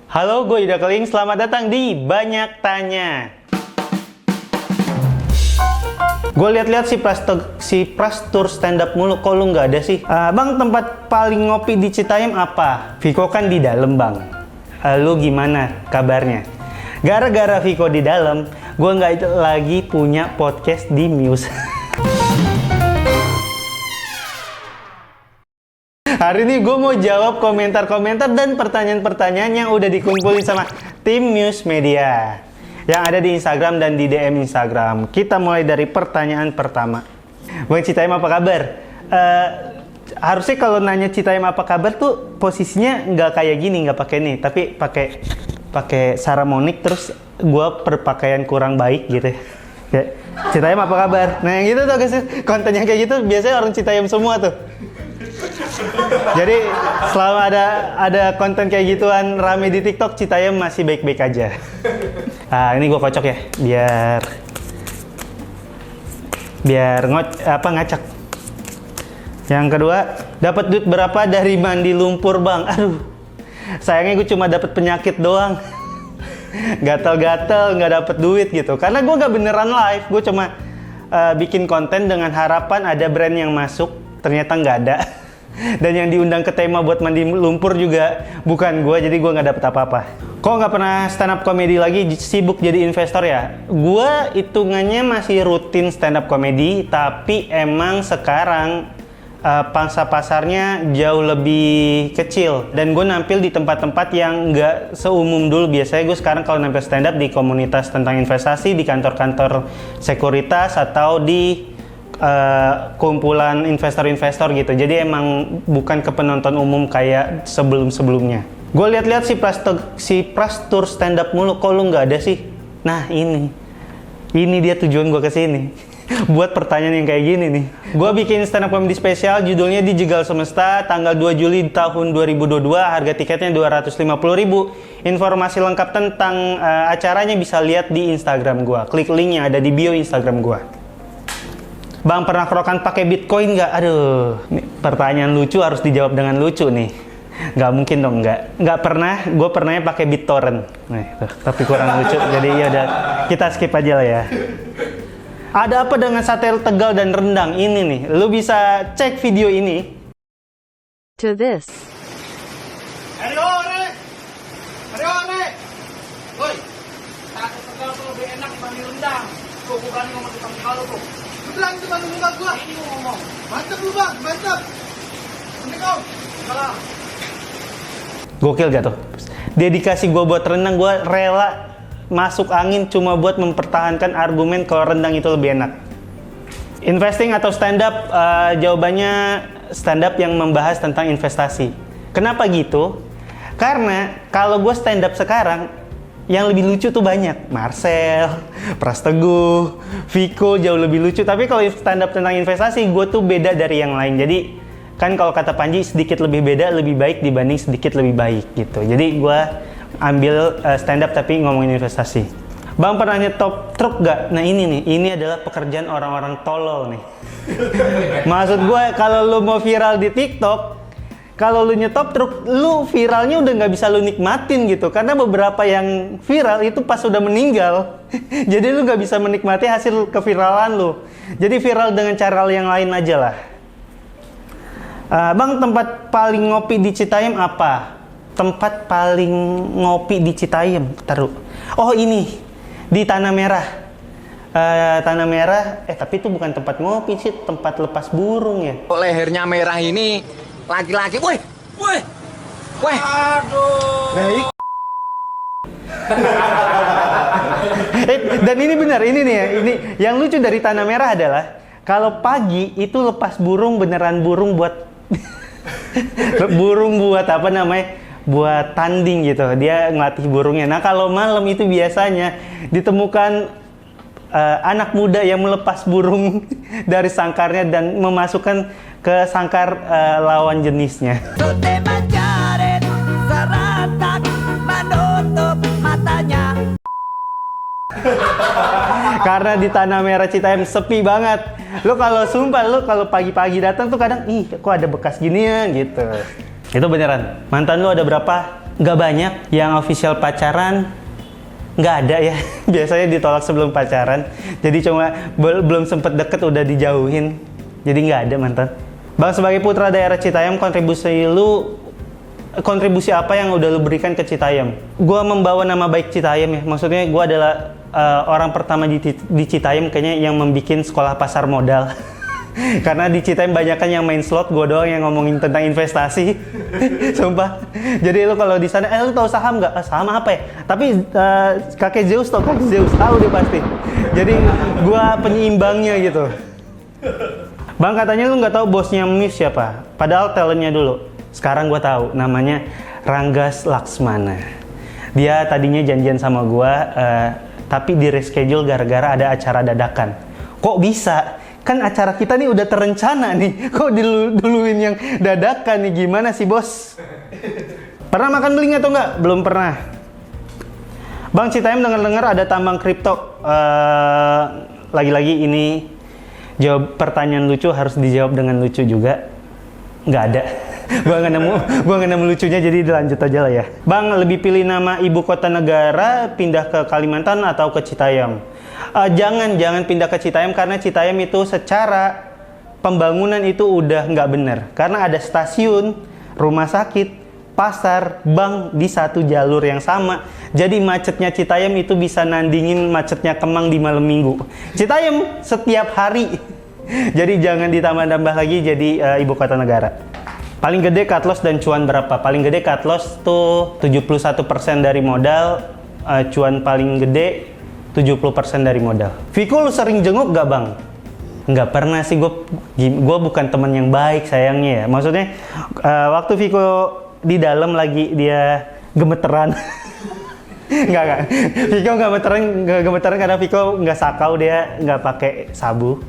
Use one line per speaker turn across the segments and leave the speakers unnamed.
Halo, gue Yuda Keling. Selamat datang di Banyak Tanya. Gue lihat-lihat si Prastur stand up mulu, kok lu nggak ada sih? Bang, tempat paling ngopi di Citayam apa? Viko kan di dalam, Bang. Lu gimana kabarnya? Gara-gara Viko di dalam, gue nggak lagi punya podcast di Muse. Hari ini gue mau jawab komentar-komentar dan pertanyaan-pertanyaan yang udah dikumpulin sama tim Muse Media yang ada di Instagram dan di DM Instagram. Kita mulai dari pertanyaan pertama. Bang Citayam apa kabar? Harusnya kalau nanya Citayam apa kabar tuh posisinya nggak kayak gini, nggak pakai nih, tapi pakai Saramonic, terus gue berpakaian kurang baik gitu. Kayak Citayam apa kabar? Nah yang gitu tuh guys, konten yang kayak gitu biasanya orang Citayam semua tuh. Jadi selama ada konten kayak gituan rame di TikTok, Citayam masih baik-baik aja. Ini gue kocok ya, biar ngacak. Yang kedua, dapat duit berapa dari mandi lumpur, Bang? Aduh, sayangnya gue cuma dapat penyakit doang. Gatal-gatal, nggak dapat duit gitu. Karena gue nggak beneran live, gue cuma bikin konten dengan harapan ada brand yang masuk, ternyata nggak ada. Dan yang diundang ke tema buat mandi lumpur juga bukan gue, jadi gue nggak dapet apa-apa. Kok nggak pernah stand up comedy lagi, sibuk jadi investor ya? Gue hitungannya masih rutin stand up comedy, tapi emang sekarang pangsa pasarnya jauh lebih kecil. Dan gue nampil di tempat-tempat yang nggak seumum dulu. Biasanya gue sekarang kalau nampil stand up di komunitas tentang investasi, di kantor-kantor sekuritas, atau di kumpulan investor-investor gitu. Jadi emang bukan ke penonton umum kayak sebelum-sebelumnya. Gue lihat-lihat si Prastur stand up mulu, kok lu nggak ada sih? Nah ini dia tujuan gue kesini. Buat pertanyaan yang kayak gini nih. Gue bikin stand up comedy spesial, judulnya Dijegal Semesta, tanggal 2 Juli tahun 2022, harga tiketnya 250.000. Informasi lengkap tentang acaranya bisa lihat di Instagram gue. Klik linknya ada di bio Instagram gue. Bang, pernah kerokan pakai Bitcoin nggak? Aduh, ini pertanyaan lucu harus dijawab dengan lucu nih. Nggak mungkin dong, nggak pernah. Gue pernahnya pakai BitTorrent. Nah, tapi kurang lucu. Jadi ya udah, kita skip aja lah ya. Ada apa dengan sate Tegal dan rendang ini nih? Lu bisa cek video ini.
To this.
Ayo, woi, sate Tegal tuh lebih enak dibanding rendang. Tuh, bukan ngomong tukang kalau tuh. Bilang itu baru muka gua. Ini ngomong. Mantap lu, Bang, mantap. Ini kau. Salah.
Gokil gak tuh? Dedikasi gue buat rendang, gue rela masuk angin cuma buat mempertahankan argumen kalau rendang itu lebih enak. Investing atau stand up? Jawabannya stand up yang membahas tentang investasi. Kenapa gitu? Karena kalau gue stand up sekarang, yang lebih lucu tuh banyak. Marcel, Pras Teguh, Viko jauh lebih lucu. Tapi kalau stand up tentang investasi, gue tuh beda dari yang lain. Jadi kan kalau kata Panji, sedikit lebih beda lebih baik dibanding sedikit lebih baik gitu. Jadi gue ambil stand up tapi ngomongin investasi. Bang, pernah nyetop truk gak? Nah ini nih, ini adalah pekerjaan orang-orang tolol nih. Maksud gue, kalau lu mau viral di TikTok, kalau lu nyetop truk, lu viralnya udah nggak bisa lu nikmatin gitu. Karena beberapa yang viral itu pas udah meninggal. Jadi lu nggak bisa menikmati hasil keviralan lu. Jadi viral dengan cara yang lain aja lah. Bang, tempat paling ngopi di Citayam apa? Tempat paling ngopi di Citayam? Taruh. Oh ini, di Tanah Merah. Tanah Merah, tapi itu bukan tempat ngopi sih, tempat lepas burung ya.
Lehernya merah ini laki-laki, woi.
Aduh.
Baik.
Dan ini benar, ini nih ya, ini yang lucu dari Tanah Merah adalah kalau pagi itu lepas burung, beneran burung buat apa namanya? Buat tanding gitu. Dia ngelatih burungnya. Nah, kalau malam itu biasanya ditemukan anak muda yang melepas burung dari sangkarnya dan memasukkan ke sangkar lawan jenisnya. Karena di Tanah Merah Citayam sepi banget. Lu kalau pagi-pagi datang tuh kadang, ih kok ada bekas ginian gitu. Itu beneran. Mantan lu ada berapa? nggak banyak yang official pacaran, nggak ada ya. Biasanya ditolak sebelum pacaran. Jadi cuma belum sempet deket udah dijauhin. Jadi nggak ada mantan. Bang, sebagai putra daerah Citayam, kontribusi apa yang udah lu berikan ke Citayam? Gua membawa nama baik Citayam ya. Maksudnya gua adalah orang pertama di Citayam kayaknya yang membuat sekolah pasar modal. Karena di Citayam banyak kan yang main slot, gue doang yang ngomongin tentang investasi. Sumpah. Jadi lu kalau di sana, lu tahu saham nggak? Saham apa ya? Tapi kakek Zeus tahu dia pasti. Jadi gue penyeimbangnya gitu. Bang, katanya lu nggak tahu bosnya Muse siapa? Padahal talentnya dulu. Sekarang gue tahu, namanya Ranggas Laksmana. Dia tadinya janjian sama gue, tapi di reschedule gara-gara ada acara dadakan. Kok bisa? Kan acara kita nih udah terencana nih, kok duluin yang dadakan nih, gimana sih bos? Pernah makan beling atau enggak? Belum pernah. Bang, Citayam dengar-dengar ada tambang kripto. Lagi-lagi ini jawab pertanyaan lucu harus dijawab dengan lucu juga. Nggak ada. Gua nggak nemu lucunya, jadi lanjut aja lah ya. Bang, lebih pilih nama ibu kota negara pindah ke Kalimantan atau ke Citayam? Jangan pindah ke Citayam, karena Citayam itu secara pembangunan itu udah nggak bener. Karena ada stasiun, rumah sakit, pasar, bank di satu jalur yang sama. Jadi macetnya Citayam itu bisa nandingin macetnya Kemang di malam minggu. Citayam setiap hari. Jadi jangan ditambah-tambah lagi jadi ibu kota negara. Paling gede cut loss dan cuan berapa? Paling gede cut loss tuh 71% dari modal, cuan paling gede 70% dari modal. Viko, lu sering jenguk gak bang? Nggak pernah sih, gue bukan teman yang baik sayangnya ya. Maksudnya waktu Viko di dalam lagi dia gemeteran. Nggak. Viko nggak gemeteran karena Viko nggak sakau, dia nggak pakai sabu.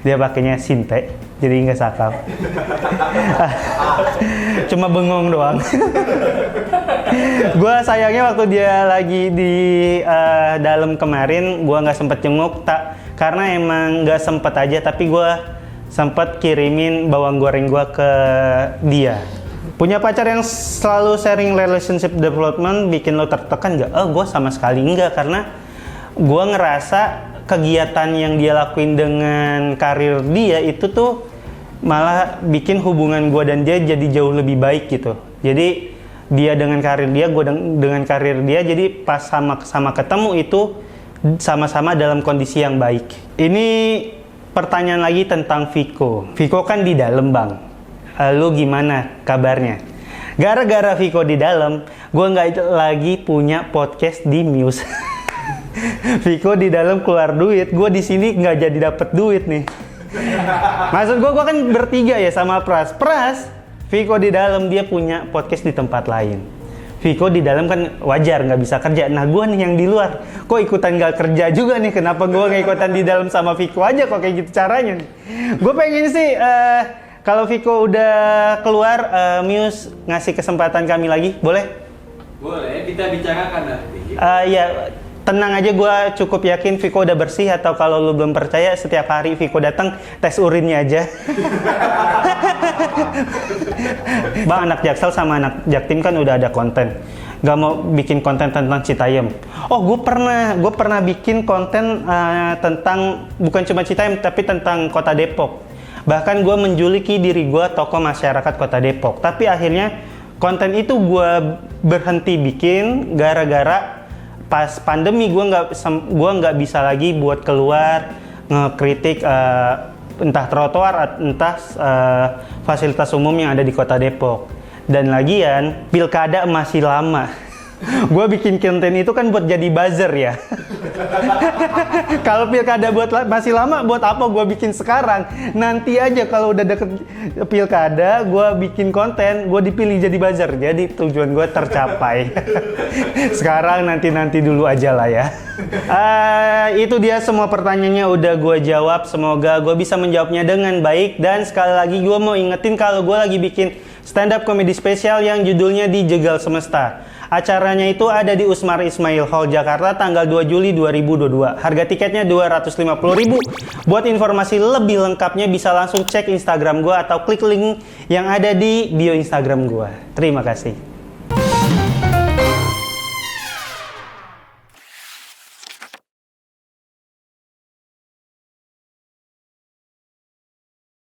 Dia pakainya sinte, jadi nggak sakau. Cuma bengong doang. Gue sayangnya waktu dia lagi di dalam kemarin, gue nggak sempet jenguk, karena emang nggak sempet aja. Tapi gue sempet kirimin bawang goreng gue ke dia. Punya pacar yang selalu sharing relationship development bikin lo tertekan nggak? Gue sama sekali nggak, karena gue ngerasa kegiatan yang dia lakuin dengan karir dia itu tuh malah bikin hubungan gue dan dia jadi jauh lebih baik gitu. Jadi dia dengan karir dia, gue dengan karir dia, jadi pas sama ketemu itu sama-sama dalam kondisi yang baik. Ini pertanyaan lagi tentang Viko. Viko kan di dalam bang, lu gimana kabarnya? Gara-gara Viko di dalam, gue nggak lagi punya podcast di Muse. Viko di dalam keluar duit, gue di sini nggak jadi dapet duit nih. Maksud gue kan bertiga ya sama Pras. Viko di dalam dia punya podcast di tempat lain. Viko di dalam kan wajar nggak bisa kerja. Nah gue nih yang di luar, kok ikutan nggak kerja juga nih? Kenapa gue nggak ikutan di dalam sama Viko aja kok kayak gitu caranya nih? Gue pengen sih kalau Viko udah keluar, Muse ngasih kesempatan kami lagi, boleh?
Boleh, kita bicarakan nanti.
Ya. Tenang aja, gue cukup yakin Viko udah bersih. Atau kalau lu belum percaya, setiap hari Viko datang tes urinnya aja. Bang, anak Jaksel sama anak Jaktim kan udah ada konten. Gak mau bikin konten tentang Citayam. Oh, gue pernah bikin konten tentang bukan cuma Citayam tapi tentang Kota Depok. Bahkan gue menjuluki diri gue tokoh masyarakat Kota Depok. Tapi akhirnya konten itu gue berhenti bikin gara-gara pas pandemi gue nggak bisa lagi buat keluar ngekritik entah trotoar, entah fasilitas umum yang ada di Kota Depok. Dan lagian pilkada masih lama. Gue bikin konten itu kan buat jadi buzzer ya. Kalau pilkada masih lama, buat apa gue bikin sekarang? Nanti aja kalau udah deket pilkada, gue bikin konten, gue dipilih jadi buzzer. Jadi tujuan gue tercapai. Sekarang nanti dulu aja lah ya. Itu dia semua pertanyaannya udah gue jawab. Semoga gue bisa menjawabnya dengan baik. Dan sekali lagi gue mau ingetin kalau gue lagi bikin stand up comedy spesial yang judulnya Dijegal Semesta. Acaranya itu ada di Usmar Ismail Hall Jakarta tanggal 2 Juli 2022. Harga tiketnya 250.000. Buat informasi lebih lengkapnya bisa langsung cek Instagram gue atau klik link yang ada di bio Instagram gue. Terima kasih.